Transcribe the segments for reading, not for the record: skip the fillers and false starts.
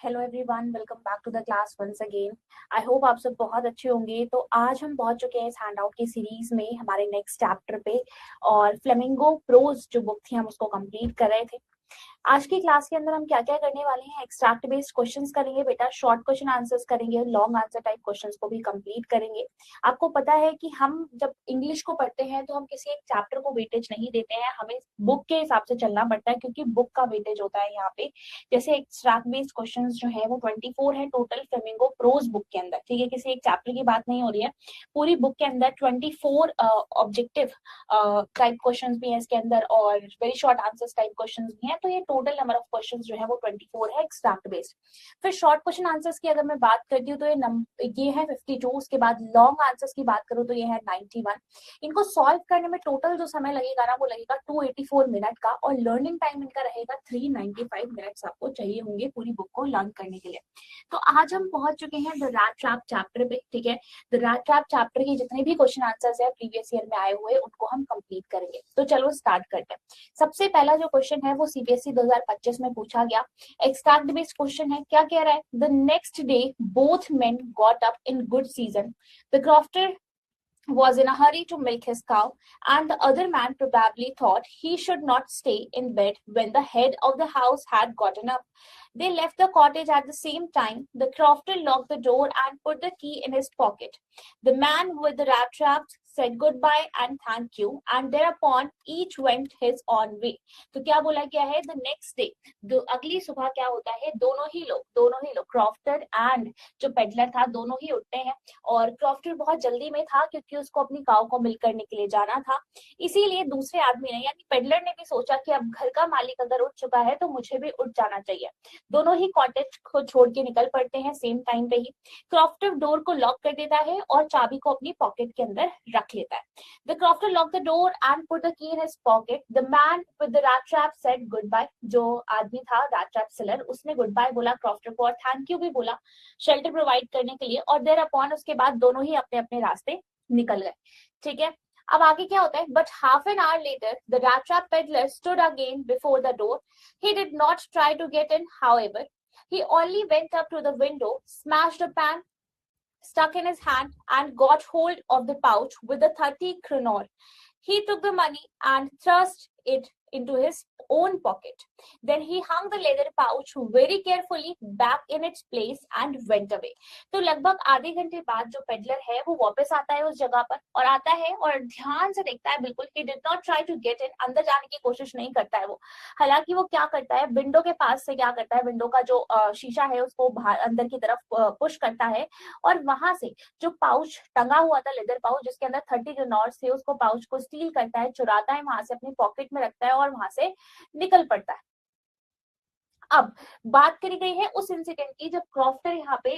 Hello everyone, welcome back to the class once again. I hope आप सब बहुत अच्छे होंगे। तो आज हम पहुंच चुके हैं इस हैंडआउट की सीरीज में हमारे नेक्स्ट चैप्टर पे, और फ्लेमिंगो प्रोज जो बुक थी हम उसको कंप्लीट कर रहे थे। आज की क्लास के अंदर हम क्या क्या करने वाले हैं, एक्सट्रैक्ट बेस्ड क्वेश्चंस करेंगे बेटा, शॉर्ट क्वेश्चन आंसर्स करेंगे, लॉन्ग आंसर टाइप क्वेश्चंस को भी कंप्लीट करेंगे। आपको पता है कि हम जब इंग्लिश को पढ़ते हैं तो हम किसी एक चैप्टर को वेटेज नहीं देते हैं, हमें बुक के हिसाब से चलना पड़ता है क्योंकि बुक का वेटेज होता है यहाँ पे। जैसे एक्सट्रैक्ट बेस्ड क्वेश्चंस जो है वो 24 है टोटल फ्लेमिंगो प्रोज बुक के अंदर, ठीक है। किसी एक चैप्टर की बात नहीं हो रही है, पूरी बुक के अंदर 24 ऑब्जेक्टिव टाइप क्वेश्चंस भी हैं इसके अंदर और very short answers type questions भी हैं। तो ये टोटल नंबर ऑफ क्वेश्चंस जो है वो 24 है एक्सट्रैक्ट बेस्ड। फिर शॉर्ट क्वेश्चन आंसर्स की अगर मैं बात करती हूँ तो ये है 52। उसके बाद लॉन्ग आंसर्स की बात करूँ तो ये है 91। इनको सॉल्व करने में टोटल जो समय लगेगा ना वो लगेगा 284 मिनट का, और लर्निंग टाइम इनका रहेगा 395 मिनट्स आपको चाहिए होंगे पूरी बुक को लर्न करने के लिए। तो आज हम पहुंच चुके हैं द रैट ट्रैप चैप्टर पे, ठीक है। द रैट ट्रैप चैप्टर के जितने भी क्वेश्चन आंसर्स है प्रीवियस ईयर में आए हुए उनको हम कंप्लीट करेंगे। तो चलो स्टार्ट करते हैं। सबसे पहला जो क्वेश्चन है वो सीबीएसई 2025 में पूछा गया, एक्सट्रैक्ट बेस्ड क्वेश्चन है। क्या कह रहा है? The next day both men got up in good season, the crofter was in a hurry to milk his cow, and the other man probably thought he should not stay in bed when the head of the house had gotten up. They left the cottage at the same time. The crofter locked the door and put the key in his pocket. The man with the rat traps said goodbye and thank you, and thereupon each went his own way. तो क्या बोला गया है? The next day, अगली सुबह क्या होता है, दोनों ही लोग क्रॉफ्टर एंड जो पेडलर था दोनों ही उठते हैं। और क्रॉफ्टर बहुत जल्दी में था क्योंकि उसको अपनी काऊ को मिल्क करने के लिए जाना था, इसीलिए दूसरे आदमी ने यानी पेडलर ने भी सोचा कि अब घर का मालिक अगर उठ चुका है तो मुझे भी उठ जाना चाहिए। दोनों ही कॉटेज को छोड़ के निकल पड़ते हैं सेम टाइम पे ही। क्रॉफ्टर डोर को लॉक कर देता है और चाबी को अपनी पॉकेट के अंदर रख लेता है। The crofter lock the door and put the key in his pocket. The man with the rat trap said goodbye. जो आदमी था रैट ट्रैप सेलर उसने गुड बाय बोला क्रॉफ्टर को और थैंक यू भी बोला शेल्टर प्रोवाइड करने के लिए, और देयर अपॉन उसके बाद दोनों ही अपने अपने रास्ते निकल गए, ठीक है। अब आगे क्या होता है? But half an hour later the rat trap peddler stood again before the door. He did not try to get in, however. He only went up to the window, smashed a pan stuck in his hand, and got hold of the pouch with the 30 kroner. He took the money and thrust it into his own pocket. Then he hung the leather pouch very carefully back in its place and went away. तो लगभग आधे घंटे बाद जो peddler है वो वापस आता है उस जगह पर, और आता है और ध्यान से देखता है बिल्कुल। He did not try to get in, अंदर जाने की कोशिश नहीं करता है वो। हालांकि वो क्या करता है, विंडो के पास से क्या करता है, विंडो का जो शीशा है उसको बाहर अंदर की तरफ पुश करता है, और वहां से जो पाउच टंगा हुआ था, लेदर पाउच जिसके अंदर 30 ग्रेनॉर्स थे, उसको पाउच को स्टील करता है, चुराता है, वहां से अपनी पॉकेट में रखता है और वहां से निकल पड़ता है। अब बात करी गई है उस इंसिडेंट की जब क्रॉफ्टर यहाँ पे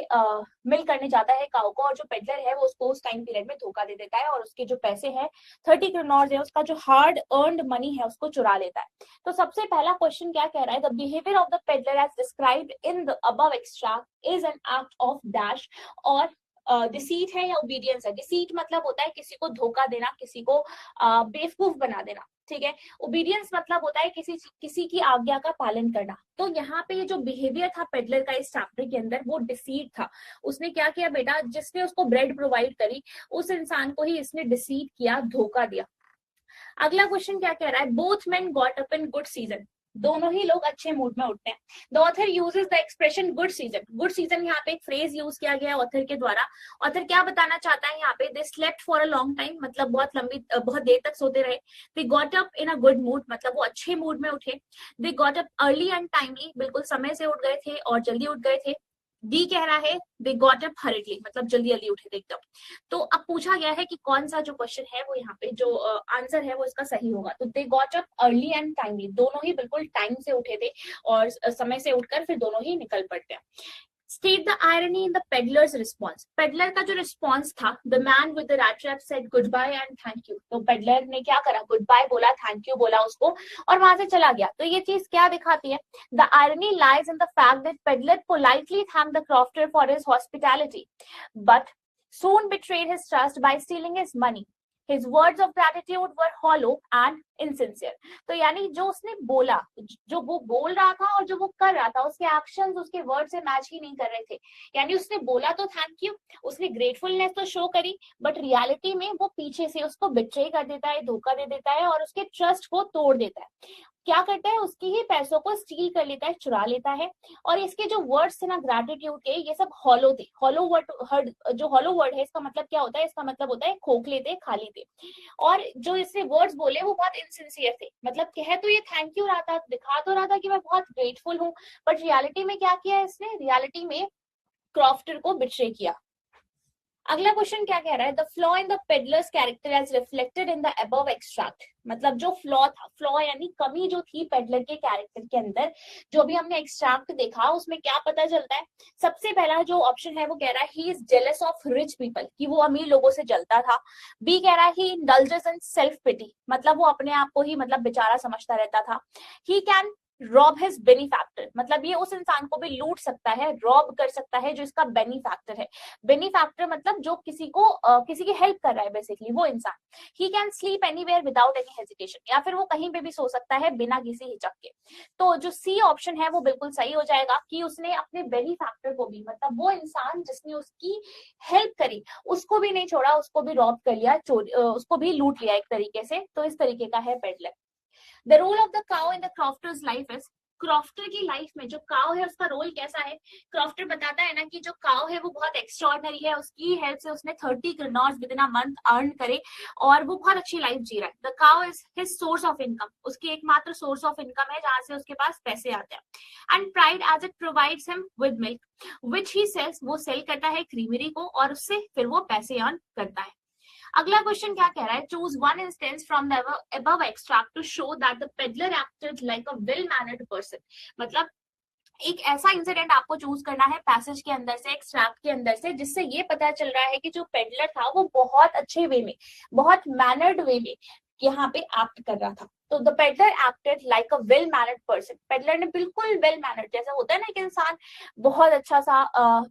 मिल करने जाता है काऊ को, और जो पेडलर है वो उसको उस टाइम पीरियड में धोखा दे देता है और उसके जो पैसे हैं 30 ग्रेनॉर्स है, उसका जो हार्ड अर्नड मनी है उसको चुरा लेता है। तो सबसे पहला क्वेश्चन क्या कह रहा है? The behaviour of the peddler as described in the above extract is an act of dash और डिसीट है या ओबीडियंस है। डिसीट मतलब होता है किसी को धोखा देना, किसी को बेवकूफ बना देना, ठीक है। ओबीडियंस मतलब होता है किसी की आज्ञा का पालन करना। तो यहाँ पे ये जो बिहेवियर था पेडलर का इस चैप्टर के अंदर वो डिसीट था। उसने क्या किया बेटा, जिसने उसको ब्रेड प्रोवाइड करी उस इंसान को ही इसने डिसीट किया, धोखा दिया। अगला क्वेश्चन क्या कह रहा है? Both men got up in good season, दोनों ही लोग अच्छे मूड में उठते हैं। The author uses the expression good season. Good season यहाँ पे एक फ्रेज यूज किया गया है ऑथर के द्वारा। ऑथर क्या बताना चाहता है यहाँ पे? They slept for a long time, मतलब बहुत देर तक सोते रहे। They got up in a good mood, मतलब वो अच्छे मूड में उठे। They got up early and timely, बिल्कुल समय से उठ गए थे और जल्दी उठ गए थे। डी कह रहा है दे गॉट अप हरिडली, मतलब जल्दी जल्दी उठे थे एकदम। तो अब पूछा गया है कि कौन सा जो क्वेश्चन है वो यहाँ पे जो आंसर है वो इसका सही होगा। तो दे got up early and timely, दोनों ही बिल्कुल टाइम से उठे थे और समय से उठकर फिर दोनों ही निकल पड़ते हैं। State the irony in the peddler's response. Peddler का जो रिस्पॉन्स था, the man with the rat trap said goodbye and thank you. तो पेडलर ने क्या करा? गुड बोला, थैंक यू बोला उसको और वहां से चला गया। तो ये चीज क्या दिखाती है? The irony lies in the fact that peddler politely thanked the crofter for his hospitality, but soon betrayed his trust by stealing his money. His words of gratitude were hollow and insincere. तो यानी जो उसने बोला, जो वो बोल रहा था और जो वो कर रहा था, उसके एक्शंस उसके वर्ड से मैच ही नहीं कर रहे थे। यानी उसने बोला तो थैंक यू, उसने ग्रेटफुलनेस तो शो करी, बट रियलिटी में वो पीछे से उसको बिट्रे कर देता है, धोखा दे देता है और उसके ट्रस्ट को तोड़ देता है। क्या करता है, उसकी ही पैसों को स्टील कर लेता है, चुरा लेता है। और इसके जो वर्ड्स थे ना ग्रैटिट्यूड के, ये सब हॉलो थे। हॉलो वर्ड, जो हॉलो वर्ड है, इसका मतलब क्या होता है, इसका मतलब होता है खोखले थे, खाली थे। और जो इसने वर्ड्स बोले वो बहुत इनसिंसियर थे, मतलब कह तो ये थैंक यू रहा था, दिखा तो रहा था कि मैं बहुत ग्रेटफुल हूँ, बट रियलिटी में क्या किया इसने, रियलिटी में क्रॉफ्टर को बिट्रे किया। अगला क्वेश्चन क्या कह रहा है, the flaw in the peddler's character as reflected in the above extract. मतलब जो फ्लॉ था, फ्लॉ यानी कमी जो थी पेडलर के कैरेक्टर के अंदर, जो भी हमने एक्सट्रैक्ट देखा उसमें क्या पता चलता है। सबसे पहला जो ऑप्शन है वो कह रहा है he is jealous of rich people, कि वो अमीर लोगों से जलता था। बी कह रहा है ही इंडल्जेस इन सेल्फ पिटी, मतलब वो अपने आप को ही मतलब बेचारा समझता रहता था। He can rob his benefactor, मतलब ये उस इंसान को भी लूट सकता है, रॉब कर सकता है जो इसका बेनिफैक्टर है। बेनिफैक्टर मतलब जो किसी को किसी की हेल्प कर रहा है बेसिकली, वो इंसान। He can sleep anywhere without any hesitation, या फिर वो कहीं पे भी सो सकता है बिना किसी हिचक के। तो जो सी ऑप्शन है वो बिल्कुल सही हो जाएगा, कि उसने अपने बेनिफैक्टर को भी, मतलब वो इंसान जिसने उसकी हेल्प करी, उसको भी नहीं छोड़ा, उसको भी रॉब कर लिया, उसको भी लूट लिया एक तरीके से। तो इस तरीके का है peddler. The role of the cow in the crofter's life is, crofter की लाइफ में जो काउ है उसका रोल कैसा है। क्रॉफ्टर बताता है ना कि जो काउ है वो बहुत एक्स्ट्रॉर्डनरी है, उसकी हेल्प से उसने 30 kroner within a month earn करे और वो बहुत अच्छी लाइफ जी रहा है। The cow is his source of income, उसकी एकमात्र सोर्स ऑफ इनकम है जहां से उसके पास पैसे आते हैं। And pride as it provides him with milk which he sells, वो सेल करता है क्रीमरी को और उससे फिर वो पैसे अर्न करता है। अगला क्वेश्चन क्या कह रहा है, choose one instance from the above extract to show that the peddler acted like a well mannered person। मतलब एक ऐसा इंसिडेंट आपको चूज करना है पैसेज के अंदर से, एक्सट्रैक्ट के अंदर से, जिससे ये पता चल रहा है कि जो पेडलर था वो बहुत अच्छे वे में, बहुत मैनर्ड वे में यहाँ पे एक्ट कर रहा था। तो the peddler acted like a well mannered person, peddler ने बिल्कुल वेल मैनर्ड, जैसा होता है ना कि इंसान बहुत अच्छा सा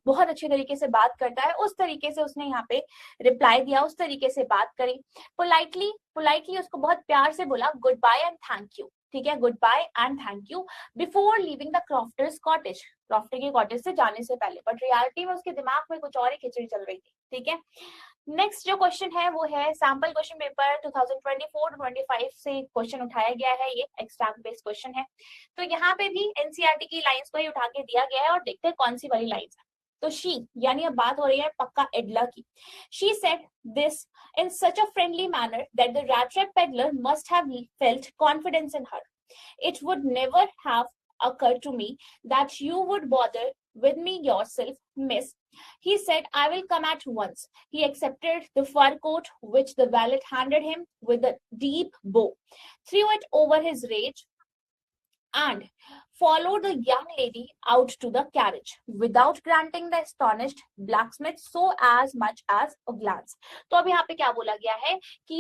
बहुत अच्छे तरीके से बात करता है, उस तरीके से उसने यहाँ पे रिप्लाई दिया, उस तरीके से बात करी। पोलाइटली उसको बहुत प्यार से बोला goodbye and thank you, ठीक है, goodbye and thank you before leaving the crofter's cottage, crofter के कॉटेज से जाने से पहले। बट रियलिटी में उसके दिमाग में कुछ और ही खिचड़ी चल रही थी, ठीक है। नेक्स्ट जो क्वेश्चन है वो है सैंपल क्वेश्चन पेपर 2024-25 से क्वेश्चन उठाया गया है, ये एक्सट्रैक्ट बेस्ड क्वेश्चन है। तो यहाँ पे भी एनसीईआरटी की लाइंस को ही उठा के दिया गया है और देखते हैं कौन सी वाली लाइंस है। तो शी, यानी अब बात हो रही है पक्का एडला की। She said this in such a friendly manner that the rat trap peddler must have felt confidence in her. It would never have occurred to me that you would bother with me yourself, miss. He said, I will come at once. He accepted the fur coat which the valet handed him with a deep bow, threw it over his rage, and followed the young lady out to the carriage without granting the astonished blacksmith so as much as a glance। तो अब यहाँ पे क्या बोला गया है कि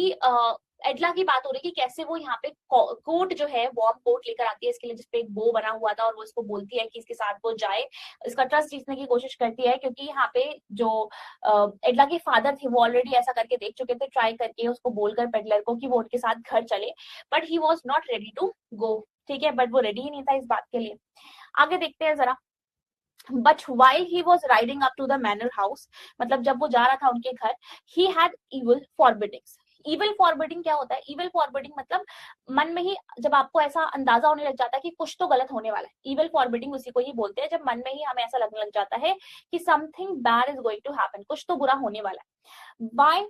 एडला की बात हो रही है कि कैसे वो यहाँ पे कोट जो है वार्म कोट लेकर आती है इसके लिए, जिसपे एक बो बना हुआ था, और वो इसको बोलती है कि इसके साथ वो जाए, इसका ट्रस्ट जीतने की कोशिश करती है, क्योंकि यहाँ पे जो एडला के फादर थे वो ऑलरेडी ऐसा करके देख चुके थे, ट्राई करके उसको बोलकर पेडलर को कि वो उनके साथ घर चले, but he was not ready to go, ठीक है, बट वो रेडी ही नहीं था इस बात के लिए। आगे देखते हैं जरा। But while he was riding up to the manor house, मतलब जब वो जा रहा था उनके घर, he had evil forebodings। Evil forbidding क्या होता है, इविल फॉरबिडिंग मतलब मन में ही जब आपको ऐसा अंदाजा होने लग जाता है कि कुछ तो गलत होने वाला है, इविल फॉरबिडिंग उसी को ही बोलते हैं, जब मन में ही हमें ऐसा लगने लग जाता है कि something bad is going to happen, कुछ तो बुरा होने वाला है। बाय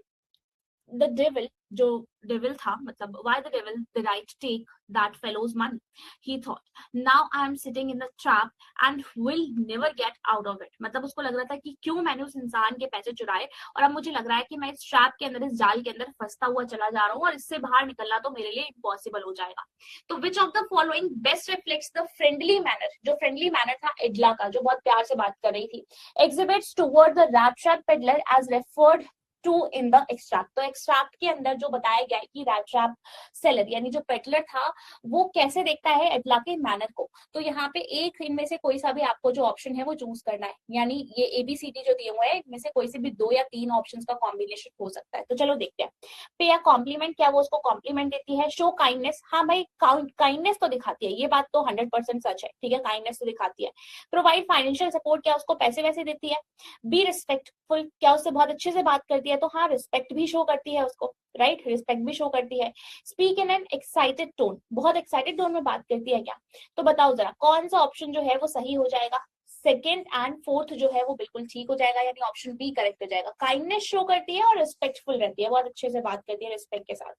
द डेविल, जो डेविल था, मतलब why the devil did I take that fellow's money, he thought, now I am sitting in the trap and will never get out of it। मतलब उसको लग रहा था कि क्यों मैंने उस इंसान के पैसे चुराए और अब मुझे लग रहा है कि मैं इस ट्रैप के अंदर, इस जाल के अंदर फंसता हुआ चला जा रहा हूँ और इससे बाहर निकलना तो मेरे लिए इम्पॉसिबल हो जाएगा। तो which of the following best reflects the friendly manner, जो फ्रेंडली मैनर था एडला का, जो बहुत प्यार से बात कर रही थी, exhibits toward the rat trap peddler as referred to in the extract. तो एक्सट्रैक्ट के अंदर जो बताया गया है कि रैट ट्रैप सेलर यानी जो पेडलर था वो कैसे देखता है एडला के मैनर को। तो यहाँ पे एक इनमें से कोई सा भी आपको जो ऑप्शन है वो चूज करना है, यानी ये ABCD जो दिए हुए हैं इनमें से कोई से भी 2 या 3 ऑप्शंस का कॉम्बिनेशन हो सकता है। तो चलो देखते हैं। पे अ कॉम्प्लीमेंट, क्या वो उसको कॉम्प्लीमेंट देती है। शो काइंडनेस, हाँ भाई काइंडनेस तो दिखाती है, ये बात तो 100% सच है, ठीक है, काइंडनेस तो दिखाती है। प्रोवाइड फाइनेंशियल सपोर्ट, क्या उसको पैसे वैसे देती है। बी रिस्पेक्टफुल, क्या उससे बहुत अच्छे से बात करती है, तो हाँ रिस्पेक्ट भी शो करती है उसको, राइट, रिस्पेक्ट भी शो करती है। Speak in an excited tone, बहुत एक्साइटेड टोन में बात करती है क्या। तो बताओ जरा कौन सा ऑप्शन जो है वो सही हो जाएगा। सेकेंड एंड फोर्थ जो है वो बिल्कुल ठीक हो जाएगा, यानी ऑप्शन बी करेक्ट हो जाएगा। काइंडनेस शो करती है और रिस्पेक्टफुल रहती है, बहुत अच्छे से बात करती है रिस्पेक्ट के साथ।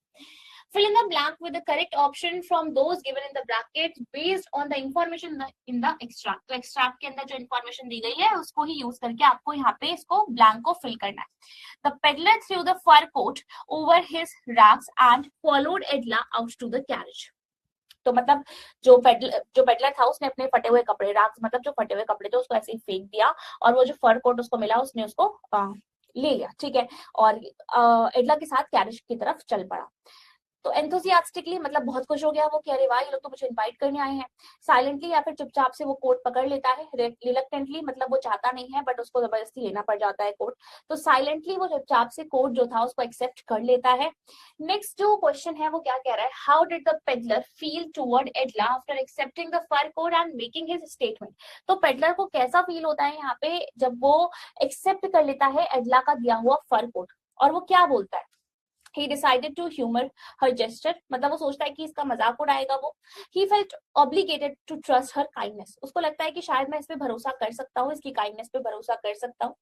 Fill in the blank with the correct option from those given in the brackets based on the information in the extract. तो extract के अंदर जो information दी गई है उसको ही यूज करके आपको यहाँ पे इसको blank को fill करना है। The peddler threw the fur coat over his racks and followed Edla out to the carriage. तो मतलब जो पेडलर था उसने अपने फटे हुए कपड़े, राख मतलब जो फटे हुए कपड़े थे उसको ऐसे ही फेंक दिया और वो जो फर कोट उसको मिला उसने उसको ले लिया, ठीक है, और एडला के साथ कैरिज की तरफ चल पड़ा। तो एंथुसियास्टिकली मतलब बहुत खुश हो गया वो कि अरे वाह ये लोग तो मुझे इनवाइट करने आए हैं। साइलेंटली या फिर चुपचाप से वो कोट पकड़ लेता है। रिलक्टेंटली मतलब वो चाहता नहीं है बट उसको जबरदस्ती लेना पड़ जाता है कोट। तो साइलेंटली वो चुपचाप से कोट जो था उसको एक्सेप्ट कर लेता है। नेक्स्ट जो क्वेश्चन है वो क्या कह रहा है, how did the peddler feel toward Edla after accepting the fur coat and making his statement. तो पेडलर को कैसा फील होता है यहाँ पे जब वो एक्सेप्ट कर लेता है एडला का दिया हुआ फर कोट, और वो क्या बोलता है। He decided to humor her gesture, मतलब वो सोचता है कि इसका मजाक उड़ाएगा वो। He felt obligated to trust her kindness, उसको लगता है कि शायद मैं इस पे भरोसा कर सकता हूँ, इसकी काइंडनेस पे भरोसा कर सकता हूँ।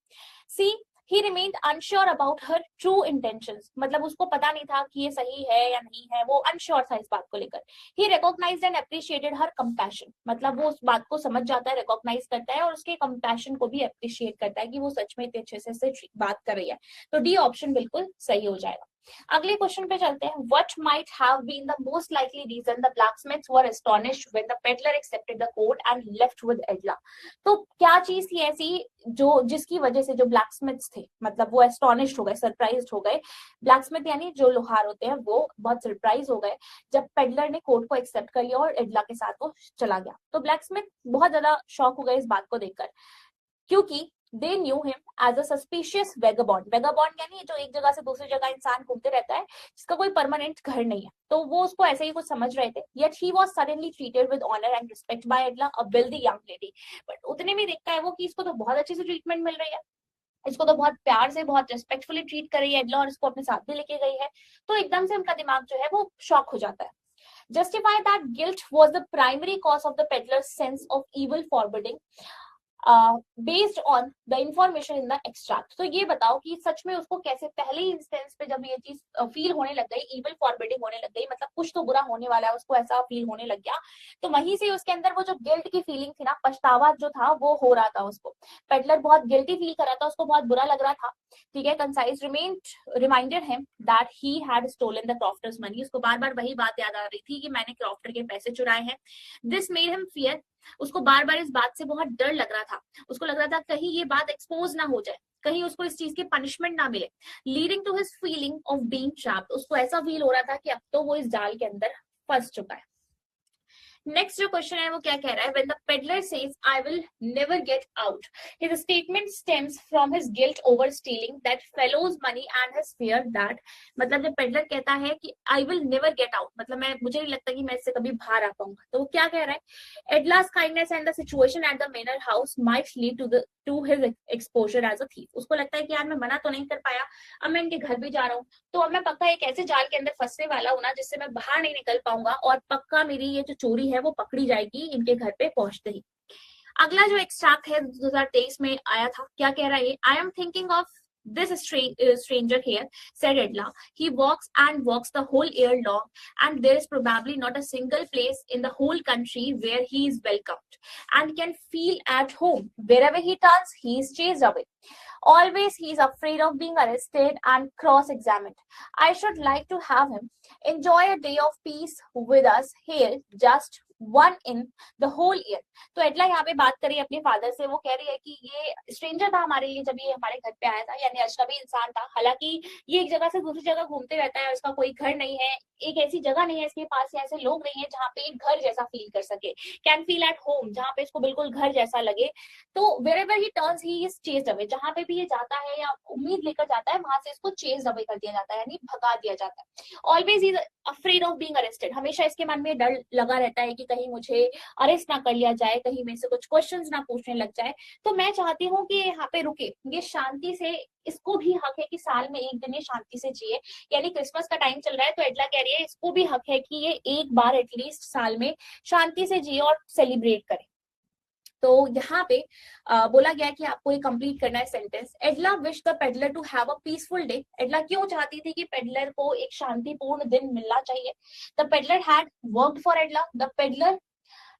C, he remained unsure about her true intentions, मतलब उसको पता नहीं था कि ये सही है या नहीं है, वो unsure था इस बात को लेकर। He recognized and appreciated her compassion, मतलब वो उस बात को समझ जाता है, recognize करता है और उसके compassion को भी appreciate करता है कि वो सच में इतने अच्छे से बात कर रही है। तो डी ऑप्शन बिल्कुल सही हो जाएगा। अगले क्वेश्चन पे चलते हैं। What might have been the most likely reason the blacksmiths were astonished when the peddler accepted the coat and left with Edla? तो क्या चीज थी ऐसी जो जिसकी वजह से जो ब्लैकस्मिथ्स थे मतलब वो एस्टोनिश्ड हो गए, सरप्राइज्ड हो गए। ब्लैकस्मिथ यानी जो लोहार होते हैं वो बहुत सरप्राइज हो गए जब पेडलर ने कोट को एक्सेप्ट कर लिया और एडला के साथ वो चला गया। तो ब्लैकस्मिथ बहुत ज्यादा शॉक हो गए इस बात को देखकर, क्योंकि they knew him as a suspicious vagabond. Vagabond यानी जो एक जगह से दूसरी जगह इंसान घूमते रहता है जिसका कोई परमानेंट घर नहीं है, तो वो उसको ऐसे ही कुछ समझ रहे थे। Yet he was suddenly treated with honor and respect by Edla, a wealthy young lady. But उतने में देखता है वो कि इसको तो बहुत अच्छे से ट्रीटमेंट मिल रही है, इसको तो बहुत प्यार से बहुत रिस्पेक्टफुली ट्रीट कर रही है एडला और इसको अपने साथ भी लेके गई है। तो एकदम से उनका दिमाग जो है वो शॉक हो जाता है। Justify that guilt was the primary cause of the peddler's sense of evil foreboding. Based on the information in the extract. तो ये बताओ कि सच में उसको कैसे पहले इंस्टेंस पे जब ये चीज फील होने लग गई, इविल फॉरबिडिंग होने लग गई, मतलब कुछ तो बुरा होने वाला है उसको ऐसा फील होने लग गया, तो वहीं से उसके अंदर वो जो गिल्ट की फीलिंग थी ना, पछतावा जो था वो हो रहा था उसको। पेडलर बहुत गिल्टी फील कर रहा था, उसको बहुत बुरा लग रहा था, ठीक है। Concise reminded him that he had stolen the crofter's money, उसको बार बार वही बात याद आ रही थी कि मैंने क्रॉफ्टर के पैसे चुराए हैं। दिस मेड हिम फियर, उसको बार बार इस बात से बहुत डर लग रहा था, उसको लग रहा था कहीं ये बात एक्सपोज ना हो जाए, कहीं उसको इस चीज की पनिशमेंट ना मिले। Leading to his feeling of being trapped, उसको ऐसा फील हो रहा था कि अब तो वो इस जाल के अंदर फंस चुका है। नेक्स्ट जो क्वेश्चन है वो क्या कह रहा है, when the peddler says I will never get out, his statement stems from his guilt over stealing that fellow's money and his fear that, मतलब जब पेडलर कहता है कि I will never get out, मतलब मैं मुझे नहीं लगता कि मैं इससे कभी बाहर आ पाऊंगा, तो वो क्या कह रहा है, Edla's kindness and the situation at the manor house might lead to his exposure as a thief। उसको लगता है कि यार मैं मना तो नहीं कर पाया, अब मैं इनके घर भी जा रहा हूँ, तो अब मैं पक्का एक ऐसे जाल के अंदर फंसने वाला हूं ना जिससे मैं बाहर नहीं निकल पाऊंगा और पक्का मेरी ये जो चोरी है वो पकड़ी जाएगी इनके घर पे पहुंचते ही। अगला जो एक्सट्रैक्ट है 2023 में आया था, क्या कह रहा है, I am thinking of this stranger here, said Edla. He walks and walks the whole year long, and there is probably not a single place in the whole country where he is welcomed and can feel at home. Wherever he turns, he is chased away. Always he is afraid of being arrested and cross-examined. I should like to have him enjoy a day of peace with us here just one in the whole year. तो एडला यहाँ पे बात करी अपने father से, वो कह रही है कि ये स्ट्रेंजर था हमारे लिए जब ये हमारे घर पे आया था, यानी अजनबी इंसान था। हालांकि ये एक जगह से दूसरी जगह घूमते रहता है, उसका कोई घर नहीं है, एक ऐसी जगह नहीं है इसके पास या ऐसे लोग नहीं है जहाँ पे एक घर जैसा फील कर सके, कैन फील एट होम, जहाँ पे इसको बिल्कुल घर जैसा लगे। तो wherever he turns he is chased away, जहाँ पे भी ये जाता है या उम्मीद लेकर जाता है वहां से इसको चेस्ड अवे कर दिया जाता है, यानी भगा दिया जाता है। Always is afraid of being arrested, हमेशा इसके मन में डर लगा रहता है कि कहीं मुझे अरेस्ट ना कर लिया जाए, कहीं मेरे से कुछ क्वेश्चंस ना पूछने लग जाए। तो मैं चाहती हूँ कि यहाँ पे रुके, ये शांति से, इसको भी हक है कि साल में एक दिन ये शांति से जिए, यानी क्रिसमस का टाइम चल रहा है तो एडला कह रही है इसको भी हक है कि ये एक बार एटलीस्ट साल में शांति से जिए और सेलिब्रेट करे। तो यहाँ पे बोला गया कि आपको ये कंप्लीट करना है sentence. Edla wish the peddler to have a peaceful day. Edla क्यों चाहती थी कि पेडलर को एक शांतिपूर्ण दिन मिलना चाहिए? The peddler had worked for एडला, the peddler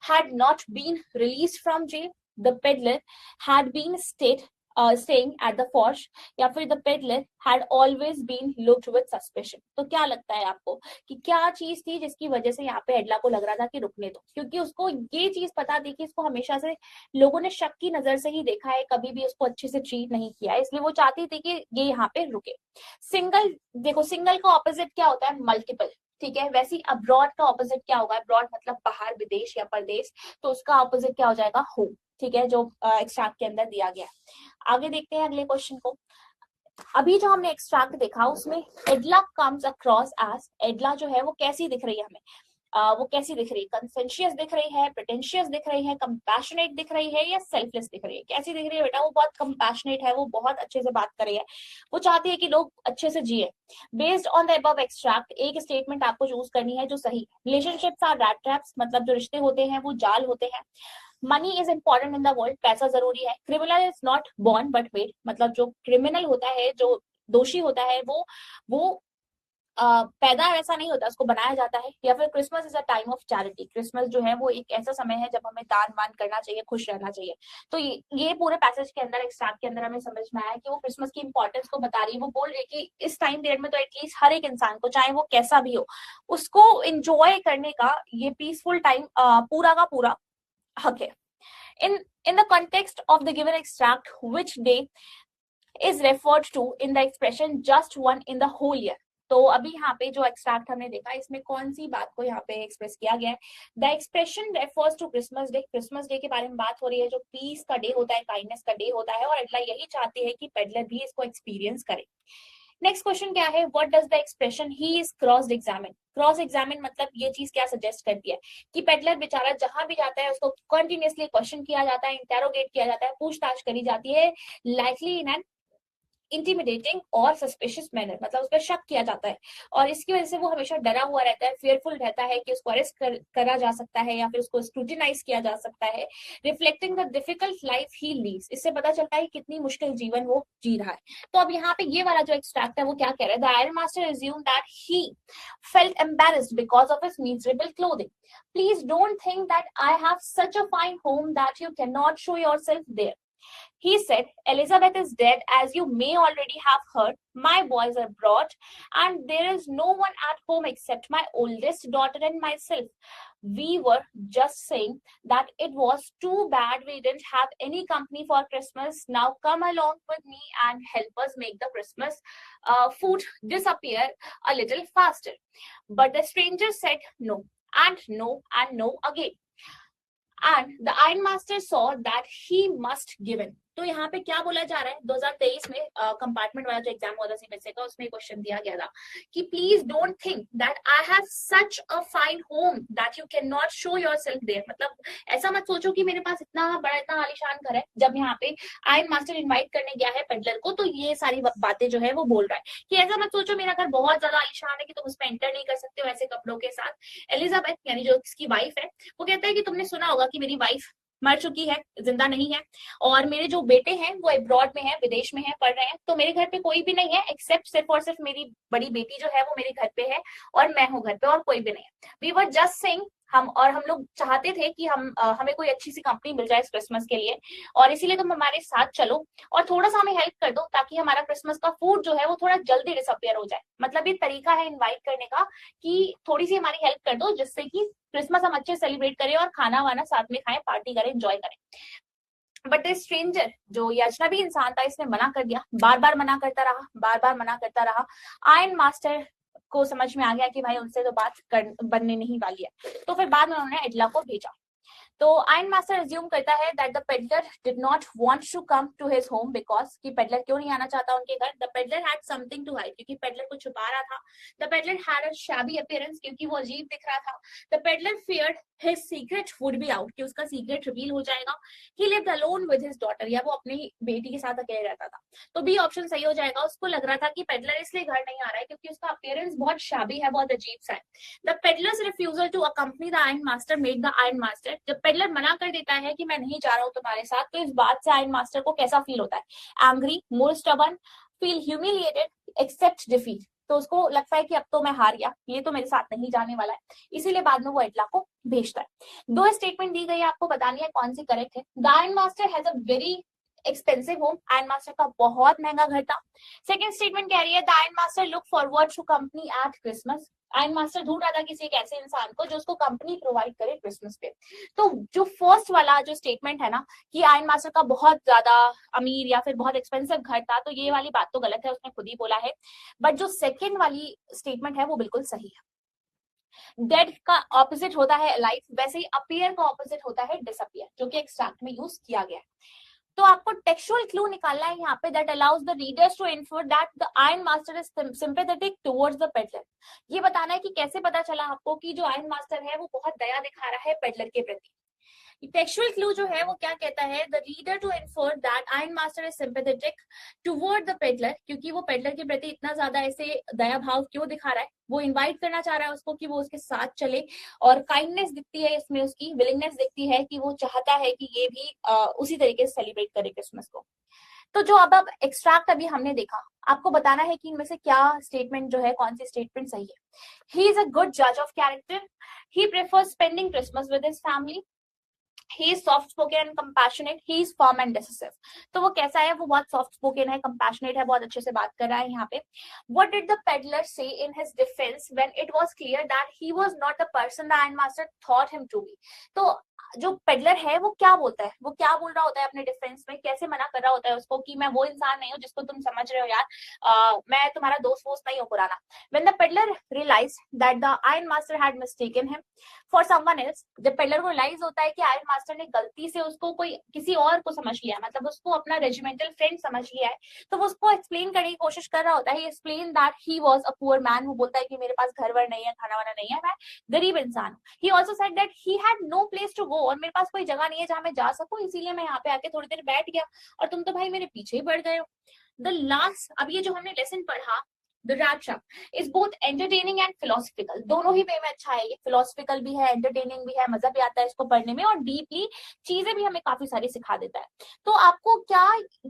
had not been released from jail, the peddler had been staying at the forge, या फिर the peddler had always been looked with suspicion। तो क्या लगता है आपको कि क्या चीज थी जिसकी वजह से यहाँ पे एडला को लग रहा था कि रुकने दो? क्योंकि उसको ये चीज पता थी कि इसको हमेशा से लोगों ने शक की नजर से ही देखा है, कभी भी उसको अच्छे से ट्रीट नहीं किया है, इसलिए वो चाहती थी कि ये यहाँ पे रुके। सिंगल, देखो सिंगल का ऑपोजिट क्या होता है? मल्टीपल, ठीक है। वैसे ही अब्रॉड का ऑपोजिट क्या होगा? अब्रॉड मतलब बाहर, विदेश या परदेश, तो उसका ऑपोजिट क्या हो जाएगा? होम, ठीक है, जो एक्सट्रैक्ट के अंदर दिया गया है। आगे देखते हैं अगले क्वेश्चन को। अभी जो हमने एक्सट्रैक्ट देखा उसमें एडला कम्स अक्रॉस एज, एडला जो है वो कैसी दिख रही है हमें? वो कैसी दिख रही है? कंसेंशियस दिख रही है, प्रिटेंशियस दिख रही है, कंपैशनेट दिख रही है या सेल्फलेस दिख रही है? कैसी दिख रही है बेटा? वो बहुत कंपैशनेट है, वो बहुत अच्छे से बात कर रही है, वो चाहती है कि लोग अच्छे से जिए। Based on the above extract एक स्टेटमेंट आपको चूज करनी है जो सही है। रिलेशनशिप्स आर रैट ट्रैप्स, मतलब जो रिश्ते होते हैं वो जाल होते हैं। Money is important in the world, पैसा जरूरी है। Criminal is not born but made, मतलब जो क्रिमिनल होता है, जो दोषी होता है, वो पैदा ऐसा नहीं होता, उसको बनाया जाता है। या फिर Christmas is a time of charity, Christmas जो है वो एक ऐसा समय है जब हमें दान वान करना चाहिए, खुश रहना चाहिए। तो ये पूरे पैसेज के अंदर, एक्सट्रैक्ट के अंदर हमें समझ में आया कि वो क्रिसमस की इंपॉर्टेंस को बता रही है। वो बोल रही है कि इस टाइम पीरियड में तो एटलीस्ट हर एक इंसान को, चाहे वो कैसा भी हो, उसको एंजॉय करने का ये पीसफुल टाइम पूरा का पूरा हक है। in the context of the given extract, which day is referred to in the expression just one in the whole year? तो अभी यहाँ पे जो एक्सट्रैक्ट हमने देखा, इसमें कौन सी बात को यहाँ पे एक्सप्रेस किया गया है? The expression refers to Christmas day, Christmas day के बारे में बात हो रही है, जो पीस का डे होता है, काइंडनेस का डे होता है, और एडला यही चाहती है कि पेडलर भी इसको एक्सपीरियंस करे। नेक्स्ट क्वेश्चन क्या है? What does the expression he is cross examine? Cross examine मतलब ये चीज क्या सजेस्ट करती है कि पेडलर बेचारा जहां भी जाता है उसको कंटिन्यूअसली क्वेश्चन किया जाता है, इंटेरोगेट किया जाता है, पूछताछ करी जाती है, लाइकली इन एन इंटिमिडेटिंग और सस्पिशियस मैनर, मतलब उस पर शक किया जाता है, और इसकी वजह से वो हमेशा डरा हुआ रहता है, फेयरफुल रहता है कि उसको अरेस्ट करा जा सकता है या फिर उसको स्क्रूटिनाइज किया जा सकता है। Reflecting the difficult life he leads, इससे पता चलता है कितनी मुश्किल जीवन वो जी रहा है। तो अब यहाँ पे ये वाला जो एक्सट्रैक्ट है वो क्या कह रहा है? The iron master assumed that he felt embarrassed because of his miserable clothing. Please don't think that I have such a fine home that you cannot show yourself there. He said, Elizabeth is dead, as you may already have heard. My boys are abroad, and there is no one at home except my oldest daughter and myself. We were just saying that it was too bad we didn't have any company for Christmas. Now come along with me and help us make the Christmas food disappear a little faster. But the stranger said no, and no, and no again. And the ironmaster saw that he must give in. तो यहाँ पे क्या बोला जा रहा है? 2023 में compartment वाला जो एग्जाम हुआ था सीबीएसई का, उसमें क्वेश्चन दिया गया था कि please don't think that I have such a fine home that you can not show yourself there, मतलब ऐसा मत सोचो कि मेरे पास इतना बड़ा, इतना आलीशान घर है। जब यहाँ पे आयरन मास्टर इन्वाइट करने गया है पेडलर को, तो ये सारी बातें जो है वो बोल रहा है कि ऐसा मत सोचो मेरा घर बहुत ज्यादा आलीशान है कि तुम उसमें एंटर नहीं कर सकते हो ऐसे कपड़ों के साथ। एलिजाबेथ यानी जो इसकी वाइफ है, वो कहता है कि तुमने सुना होगा कि मेरी वाइफ मर चुकी है, जिंदा नहीं है, और मेरे जो बेटे हैं वो अब्रॉड में है, विदेश में है, पढ़ रहे हैं, तो मेरे घर पे कोई भी नहीं है एक्सेप्ट सिर्फ और सिर्फ मेरी बड़ी बेटी जो है वो मेरे घर पे है, और मैं हूँ घर पे, और कोई भी नहीं है। वी वर जस्ट सेइंग, हम लोग चाहते थे कि हमें कोई अच्छी सी कंपनी मिल जाए इस क्रिसमस के लिए, और इसीलिए तुम हमारे साथ चलो और थोड़ा सा हमें हेल्प कर दो ताकि हमारा क्रिसमस का फूड जो है वो थोड़ा जल्दी डिसअपियर हो जाए। मतलब ये तरीका है इनवाइट करने का कि थोड़ी सी हमारी हेल्प कर दो जिससे कि क्रिसमस हम अच्छे सेलिब्रेट करें और खाना वाना साथ में खाएं, पार्टी करें, एंजॉय करें। बट ए स्ट्रेंजर, जो ये अजनबी इंसान था, इसने मना कर दिया, बार बार मना करता रहा, बार बार मना करता रहा। आयरन मास्टर को समझ में आ गया कि भाई उनसे तो बनने नहीं वाली है, तो फिर बाद में उन्होंने एडला को भेजा। तो आयरन मास्टर अज्यूम करता है that the peddler did not want to come to his home because कि पेडलर क्यों नहीं आना चाहता उनके घर। The peddler had something to hide, क्योंकि पेडलर को छुपा रहा था। The peddler had a shabby appearance, क्योंकि वो अजीब दिख रहा था। The peddler feared his secret would be out, कि उसका सीक्रेट रिवील हो जाएगा। He lived alone with his daughter, या वो अपनी बेटी के साथ अकेले रहता था। तो बी ऑप्शन सही हो जाएगा। उसको लग रहा था कि पेडलर इसलिए घर नहीं आ रहा है क्योंकि उसका अपीयरेंस बहुत शैबी है, बहुत अजीब सा है। The peddler's refusal to accompany the iron master made the iron master, जब पेडलर मना कर देता है कि मैं नहीं जा रहा हूं तुम्हारे साथ, तो इस बात से आयरन मास्टर को कैसा फील होता है? Angry, more stubborn, feel humiliated, accept defeat. तो उसको लगता है कि अब तो मैं हार गया, ये तो मेरे साथ नहीं जाने वाला है, इसीलिए बाद में वो एडला को भेजता है। दो स्टेटमेंट दी गई है, आपको बतानी है कौन सी करेक्ट है। The iron master has a very expensive home, iron master का बहुत महंगा घर था। सेकंड स्टेटमेंट कह रही है the iron master look forward to company at Christmas, iron master ढूंढ रहा था किसी एक ऐसे इंसान को जो उसको कंपनी प्रोवाइड करे क्रिसमस पे। तो जो फर्स्ट वाला जो स्टेटमेंट है ना कि आयरन मास्टर का बहुत ज्यादा अमीर या फिर बहुत एक्सपेंसिव घर था, तो ये वाली बात तो गलत है, उसने खुद ही बोला है। बट जो सेकेंड वाली स्टेटमेंट है वो बिल्कुल सही है। डेड का ऑपोजिट होता है अलाइव, वैसे ही अपीयर का ऑपोजिट होता है डिसअपियर, जो कि एक्सट्रैक्ट में यूज किया गया है। तो आपको टेक्सचुअल क्लू निकालना है यहाँ पे, that allows the readers to infer that the iron master is sympathetic towards the peddler. ये बताना है कि कैसे पता चला आपको कि जो आयरन मास्टर है वो बहुत दया दिखा रहा है पेडलर के प्रति। टेक्सचुअल क्लू जो है वो क्या कहता है, the reader to infer that iron master is sympathetic toward the peddler, क्योंकि वो पेडलर के प्रति इतना ज्यादा ऐसे दया भाव क्यों दिखा रहा है, वो इनवाइट करना चाह रहा है उसको कि वो उसके साथ चले, और काइंडनेस दिखती है इसमें, उसकी विलिंगनेस दिखती है कि वो चाहता है कि ये भी उसी तरीके से सेलिब्रेट करे क्रिसमस को। तो जो अब एक्सट्रैक्ट अभी हमने देखा, आपको बताना है कि इनमें से क्या स्टेटमेंट जो है, कौन सी स्टेटमेंट सही है। ही इज अ गुड जज of character, he prefers spending Christmas with his family, he is soft spoken and compassionate, he is firm and decisive। तो वो कैसा है, वो बहुत soft spoken है, compassionate है, बहुत अच्छे से बात कर रहा है यहाँ पे। What did the peddler say in his defense when it was clear that he was not the person the iron master thought him to be? तो जो पेडलर है वो क्या बोलता है, वो क्या बोल रहा होता है अपने डिफेंस में, कैसे मना कर रहा होता है उसको कि मैं वो इंसान नहीं हूँ जिसको तुम समझ रहे हो यार, मैं तुम्हारा दोस्त वोस्त नहीं हूँ पुराना। When the peddler realized that the iron master had mistaken him for someone else, जब पेडलर को रियलाइज होता है कि आयरन मास्टर ने गलती से उसको कोई किसी और को समझ लिया, मतलब उसको अपना रेजिमेंटल फ्रेंड समझ लिया है, तो वो उसको एक्सप्लेन करने की कोशिश कर रहा होता है। Explain that he was a poor man, वो बोलता है कि मेरे पास घर वर नहीं है, खाना वाना नहीं है, मैं गरीब इंसान हूँ। He also said that he had no place to go, और मेरे पास कोई जगह नहीं है जहां मैं जा सकूं, इसीलिए मैं यहाँ पे आके थोड़ी देर बैठ गया, और तुम तो भाई मेरे पीछे ही पड़ गए हो। द लास्ट, अब ये जो हमने लेसन पढ़ा, the rat trap is both entertaining and philosophical, दोनों ही वे में अच्छा है, ये philosophical भी है, entertaining भी है, मजा भी आता है इसको पढ़ने में, और डीपली चीजें भी हमें काफी सारी सिखा देता है। तो आपको क्या,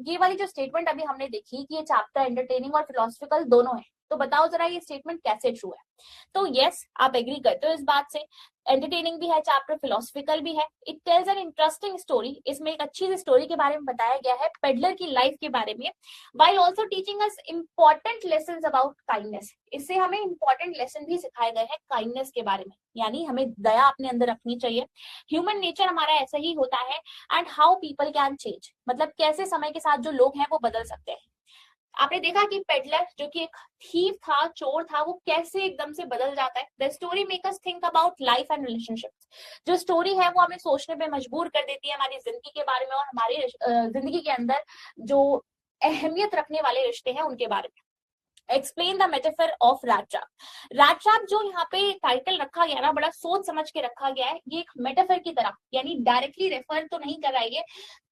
ये वाली जो स्टेटमेंट अभी हमने देखी कि ये चैप्टर एंटरटेनिंग और फिलोसफिकल दोनों है, तो बताओ जरा ये स्टेटमेंट कैसे ट्रू है। तो यस, आप एग्री करते हो इस बात से, एंटरटेनिंग भी है चैप्टर, फिलोसफिकल भी है। It tells an interesting story, इसमें एक अच्छी सी स्टोरी के बारे में बताया गया है, पेडलर की लाइफ के बारे में, while also teaching us important lessons about kindness। इससे हमें इंपॉर्टेंट लेसन भी सिखाए गए हैं काइंडनेस के बारे में, यानी हमें दया अपने अंदर रखनी चाहिए, ह्यूमन नेचर हमारा ऐसा ही होता है, and how people can change, मतलब कैसे समय के साथ जो लोग हैं वो बदल सकते हैं। आपने देखा कि पेडलर जो कि एक थीव था, चोर था, वो कैसे एकदम से बदल जाता है। The story make us think about life and relationships, जो स्टोरी है वो हमें सोचने पे मजबूर कर देती है हमारी जिंदगी के बारे में, और हमारी जिंदगी के अंदर जो अहमियत रखने वाले रिश्ते हैं उनके बारे में। Explain the metaphor of rat trap। rat trap जो यहाँ पे टाइटल रखा गया ना, बड़ा सोच समझ के रखा गया है, ये एक मेटाफर की तरह, यानी डायरेक्टली रेफर तो नहीं कर रहा है, ये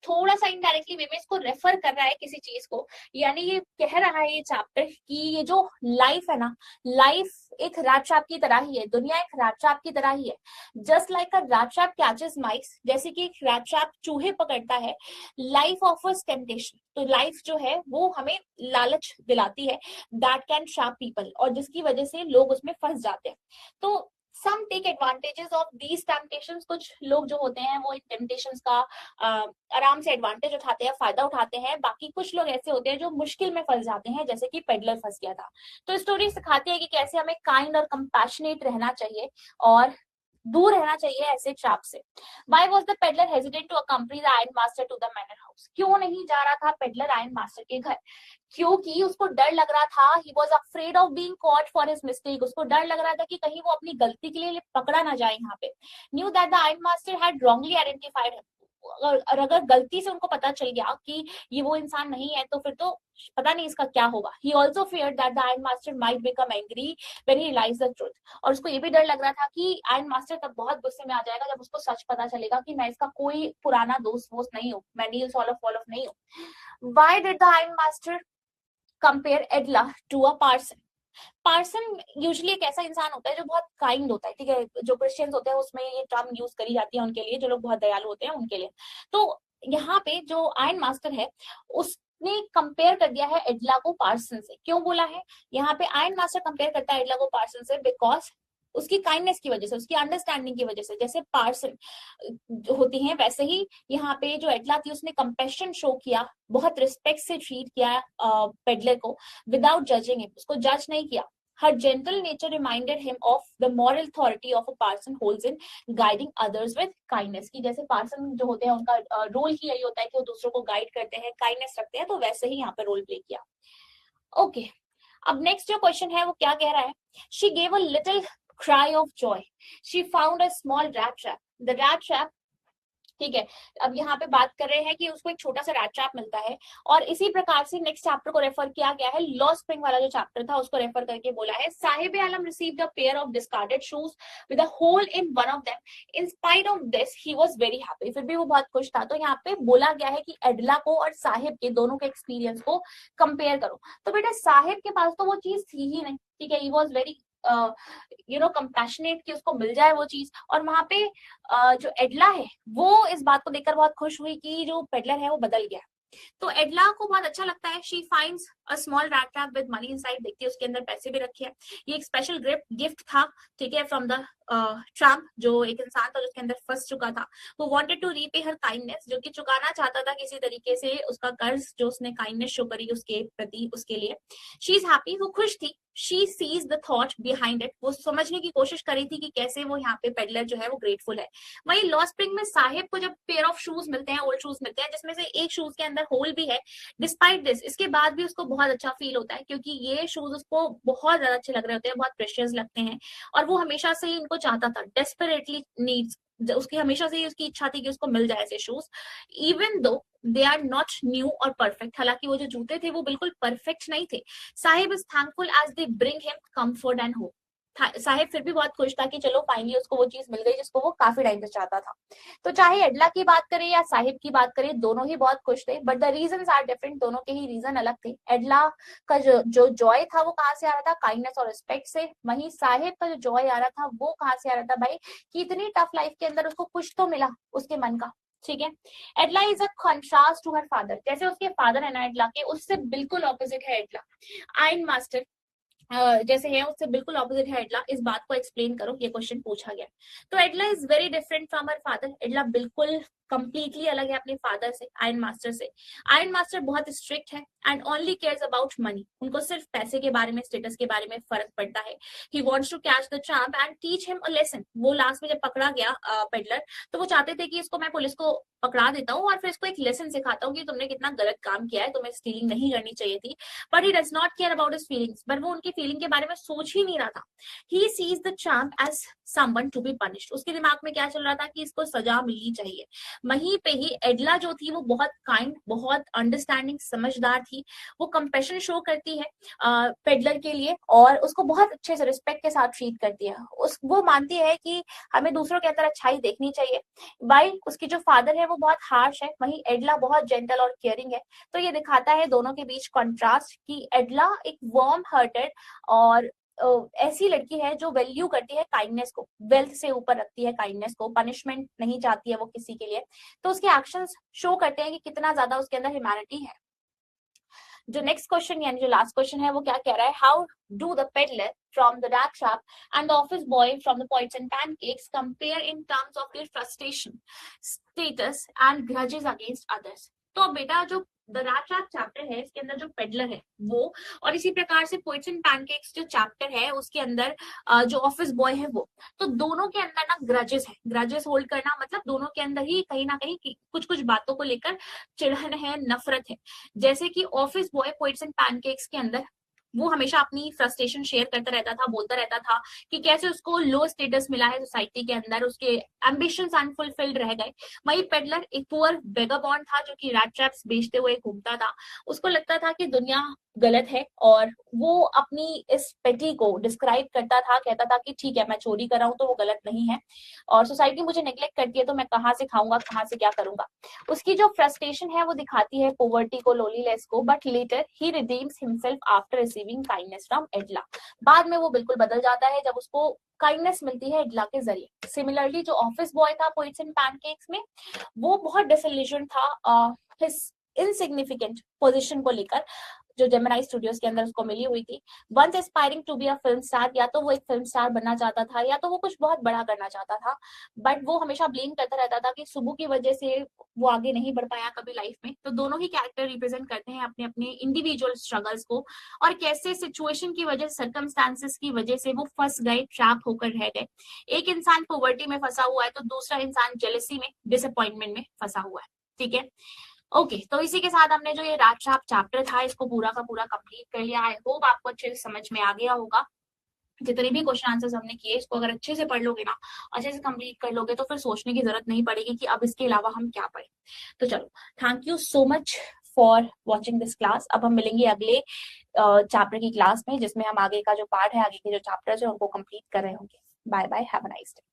थोड़ा सा इनडायरेक्टली वे में इसको रेफर कर रहा है किसी चीज को, यानी ये कह रहा है ये चैप्टर कि ये जो लाइफ है ना, लाइफ एक rat trap की तरह ही है, दुनिया एक rat trap की तरह ही है। Just like a rat trap catches mice, जैसे कि एक rat trap चूहे पकड़ता है, लाइफ ऑफर्स टेम्पटेशन, तो लाइफ जो है वो हमें लालच दिलाती है, दैट कैन ट्रैप पीपल, और जिसकी वजह से लोग उसमें फंस जाते हैं। तो some take advantages of these temptations, कुछ लोग जो होते हैं वो इन टेम्पटेशंस का आराम से एडवांटेज उठाते हैं, फायदा उठाते हैं। बाकी कुछ लोग ऐसे होते हैं जो मुश्किल में फंस जाते हैं, जैसे कि पेडलर फंस गया था। तो स्टोरी सिखाती है कि कैसे हमें काइंड और कंपैशनेट रहना चाहिए और दूर रहना चाहिए ऐसे ट्रैप से। Why was the peddler hesitant to accompany the iron master to the manor house? क्यों नहीं जा रहा था पेडलर आयरन मास्टर के घर? क्योंकि उसको डर लग रहा था, he was afraid of being caught for his mistake, उसको डर लग रहा था कि कहीं वो अपनी गलती के लिए पकड़ा ना जाए यहाँ पे। Knew that the iron master had wrongly identified him, और अगर गलती से उनको पता चल गया कि ये वो इंसान नहीं है तो फिर तो पता नहीं इसका क्या होगा। He also feared that the iron master might become angry when he realized the truth, और उसको ये भी डर लग रहा था कि आयरन मास्टर तब बहुत गुस्से में आ जाएगा जब उसको सच पता चलेगा कि मैं इसका कोई पुराना दोस्त वोस्त नहीं हूँ, मैं नील सॉलफ नहीं हूँ। Why did the iron master compare Edla to a parson? Parson usually एक ऐसा इंसान होता है जो बहुत काइंड होता है, ठीक है, जो क्रिश्चियंस होते हैं उसमें ये टर्म यूज करी जाती है उनके लिए, जो लोग बहुत दयालु होते हैं उनके लिए। तो यहाँ पे जो आयरन मास्टर है उसने कंपेयर कर दिया है एडला को पार्सन से। क्यों बोला है यहाँ पे आयरन मास्टर कंपेयर करता है एडला को पार्सन से? बिकॉज उसकी काइंडनेस की वजह से, उसकी अंडरस्टैंडिंग की वजह से। जैसे पार्सन होती हैं वैसे ही यहाँ पे जो एडला थी उसने कंपैशन शो किया, बहुत रिस्पेक्ट से ट्रीट किया पेडलर को, विदाउट जजिंग हिम, उसको जज नहीं किया। Her gentle nature reminded him of the moral authority of a parson holds in guiding others with kindness, कि जैसे पार्सन जो होते हैं उनका रोल ही यही होता है कि वो दूसरों को गाइड करते हैं, काइंडनेस रखते हैं, तो वैसे ही यहाँ पे रोल प्ले किया। ओके, अब नेक्स्ट जो क्वेश्चन है वो क्या कह रहा है? She gave a little cry of joy. She found a small rat trap. The rat trap, ठीक है, अब यहाँ पे बात कर रहे हैं कि उसको एक छोटा सा रैट ट्रैप मिलता है, और इसी प्रकार से नेक्स्ट चैप्टर को रेफर किया गया है। लॉ स्प्रिंग वाला जो चैप्टर था उसको रेफर करके बोला है, Sahib Alam received a pair of discarded shoes with a hole in one of them, in spite of this he was very happy, फिर भी वो बहुत खुश था। तो यहाँ पे बोला गया है कि एडला को और साहिब के दोनों के एक्सपीरियंस को कंपेयर करो। तो बेटा साहिब के पास तो वो चीज थी ही नहीं, ठीक है, ही वाज वेरी कंपैशनेट कि उसको मिल जाए वो चीज, और वहां पे जो एडला है वो इस बात को देखकर बहुत खुश हुई कि जो पेडलर है वो बदल गया। तो एडला को बहुत अच्छा लगता है। She finds a small rat trap with money inside, देखती है उसके अंदर पैसे भी रखे हैं। ये एक स्पेशल गिफ्ट था, ठीक है, फ्रॉम द ट्रैम्प, जो एक इंसान था जिसके अंदर फंस चुका था। वो wanted to repay her kindness, जो कि चुकाना चाहता था किसी तरीके से उसका कर्ज जो उसने काइंडनेस शो करी उसके प्रति, उसके लिए। शी इज हैप्पी, वो खुश थी। She sees the thought behind it, वो समझने की कोशिश करी थी कि कैसे वो यहाँ पे पेडलर जो है वो ग्रेटफुल है। वही लॉ स्प्रिंग में साहिब को जब पेयर ऑफ शूज मिलते हैं, ओल्ड शूज मिलते हैं, जिसमें से एक शूज के अंदर होल भी है, डिस्पाइट दिस, इसके बाद भी उसको बहुत अच्छा फील होता है क्योंकि ये शूज उसको बहुत ज्यादा अच्छे लग रहे होते हैं, बहुत प्रेशियस लगते हैं, और वो हमेशा से ही इनको चाहता था, डेस्परेटली नीड्स, उसकी हमेशा से ही उसकी इच्छा थी कि उसको मिल जाए ऐसे shoes, even though they are not new और परफेक्ट, हालांकि वो जो जूते थे वो बिल्कुल परफेक्ट नहीं थे। Sahib is thankful as they bring him comfort and hope, Sahib फिर भी बहुत खुश था कि चलो फाइनली उसको वो चीज मिल गई जिसको वो काफी टाइम से चाहता था। तो चाहे एडला की बात करें या साहिब की बात करें, दोनों ही बहुत खुश थे, but the reasons are different, दोनों के ही रीजन अलग थे। एडला का जो जॉय था वो कहाँ से आ रहा था? काइंडनेस और रिस्पेक्ट से। वहीं साहिब का जो जॉय आ रहा था वो कहाँ से आ रहा था भाई? कि इतनी टफ लाइफ के अंदर उसको कुछ तो मिला उसके मन का, ठीक है। Edla is a contrast to her father, जैसे उसके फादर है ना एडला के, उससे बिल्कुल ऑपोजिट है एडला। आयरन मास्टर जैसे है उससे बिल्कुल ऑपोजिट है एडला, इस बात को एक्सप्लेन करो, ये क्वेश्चन पूछा गया। तो Edla is very different from her father, Edla बिल्कुल कंप्लीटली अलग है अपने फादर से, आयरन मास्टर से। आयरन मास्टर बहुत स्ट्रिक्ट है and only cares about money, उनको सिर्फ पैसे के बारे में, स्टेटस के बारे में फर्क पड़ता है। He wants to catch the tramp and teach him a lesson, वो लास्ट में जब पकड़ा गया पेडलर, तो वो चाहते थे कि इसको मैं पुलिस को पकड़ा देता हूँ और फिर इसको एक लेसन सिखाता हूँ कि तुमने कितना गलत काम किया है, तुम्हें स्टीलिंग नहीं करनी चाहिए थी। But he does not care about his feelings, but वो उनकी फीलिंग के बारे में सोच ही नहीं रहा था। He sees the tramp as someone to be punished, उसके दिमाग में क्या चल रहा था कि इसको सजा मिलनी चाहिए। वहीं पे ही एडला जो थी वो बहुत काइंड, बहुत अंडरस्टैंडिंग, समझदार थी। वो कंपैशन शो करती है पेडलर के लिए और उसको बहुत अच्छे से रिस्पेक्ट के साथ ट्रीट करती है। वो मानती है कि हमें दूसरों के अंदर अच्छाई देखनी चाहिए। भाई उसकी जो फादर है वो बहुत हार्श है, वहीं एडला बहुत जेंटल और केयरिंग है। तो ये दिखाता है दोनों के बीच कॉन्ट्रास्ट कि एडला एक वार्म हार्टेड और ऐसी लड़की है जो वैल्यू करती है काइंडनेस को, वेल्थ से ऊपर रखती है काइंडनेस को, पनिशमेंट नहीं चाहती है वो किसी के लिए। तो उसके एक्शंस शो करते हैं कि कितना ज्यादा उसके अंदर ह्यूमैनिटी है। जो नेक्स्ट क्वेश्चन यानी जो लास्ट क्वेश्चन है वो क्या कह रहा है, how do the peddler from the rat trap and the office boy from the points and pancakes compare in terms of their frustration, status and grudges against others। तो अब बेटा जो द रैट ट्रैप चैप्टर है इसके अंदर जो peddler है वो, और इसी प्रकार से पोइट्स एंड पैनकेक्स जो चैप्टर है उसके अंदर जो ऑफिस बॉय है वो, तो दोनों के अंदर ना ग्रजेस है। ग्रजेस होल्ड करना मतलब दोनों के अंदर ही कहीं ना कहीं कुछ कुछ बातों को लेकर चिढ़न है, नफरत है। जैसे कि office boy poets and pancakes के अंदर वो हमेशा अपनी फ्रस्ट्रेशन शेयर करता रहता था, बोलता रहता था कि कैसे उसको लो स्टेटस मिला है सोसाइटी के अंदर, उसके एम्बिशंस अनफुलफिल्ड रह गए। वही पेडलर एक पुअर वेगाबॉन्ड था जो कि रैट ट्रैप्स बेचते हुए घूमता था। उसको लगता था कि दुनिया गलत है और वो अपनी इस पेटी को डिस्क्राइब करता था, कहता था कि ठीक है मैं चोरी कर रहा हूं तो वो गलत नहीं है, और सोसाइटी मुझे नेग्लेक्ट करती है तो मैं कहाँ से खाऊंगा, कहाँ से क्या करूंगा। उसकी जो फ्रस्ट्रेशन है वो दिखाती है पोवर्टी को, लोलीनेस को, but later he redeems himself after receiving kindness from Edla. बाद में वो बिल्कुल बदल जाता है जब उसको काइंडनेस मिलती है एडला के जरिए। सिमिलरली जो ऑफिस बॉय था पोइट्स एंड पैनकेक्स में, वो बहुत डिसइल्यूजन था हिज इनसिग्निफिकेंट पोजीशन को लेकर जो जेमिनी स्टूडियोज के अंदर उसको मिली हुई थी। Once aspiring to be a film star, या तो वो एक फिल्म स्टार बनना चाहता था या तो वो कुछ बहुत बड़ा करना चाहता था, बट वो हमेशा ब्लेम करता रहता था कि सुबह की वजह से वो आगे नहीं बढ़ पाया कभी लाइफ में। तो दोनों ही कैरेक्टर रिप्रेजेंट करते हैं अपने अपने इंडिविजुअल स्ट्रगल्स को, और कैसे सिचुएशन की वजह, सर्कमस्टांसेस की वजह से वो फंस गए, ट्रैप होकर रह गए। एक इंसान पॉवर्टी में फंसा हुआ है तो दूसरा इंसान जेलसी में, डिसअपॉइंटमेंट में फंसा हुआ है। ठीक है, ओके तो इसी के साथ हमने जो ये रैट ट्रैप चैप्टर था इसको पूरा का पूरा कंप्लीट कर लिया। आई होप आपको अच्छे से समझ में आ गया होगा। जितने भी क्वेश्चन आंसर्स हमने किए इसको अगर अच्छे से पढ़ लोगे ना, अच्छे से कंप्लीट कर लोगे, तो फिर सोचने की जरूरत नहीं पड़ेगी कि अब इसके अलावा हम क्या पढ़ें। तो चलो, thank you so much for watching this class. अब हम मिलेंगे अगले चैप्टर की क्लास में जिसमें हम आगे का जो पार्ट है, आगे के जो चैप्टर्स है उनको कंप्लीट कर रहे होंगे। Bye bye, have a nice day.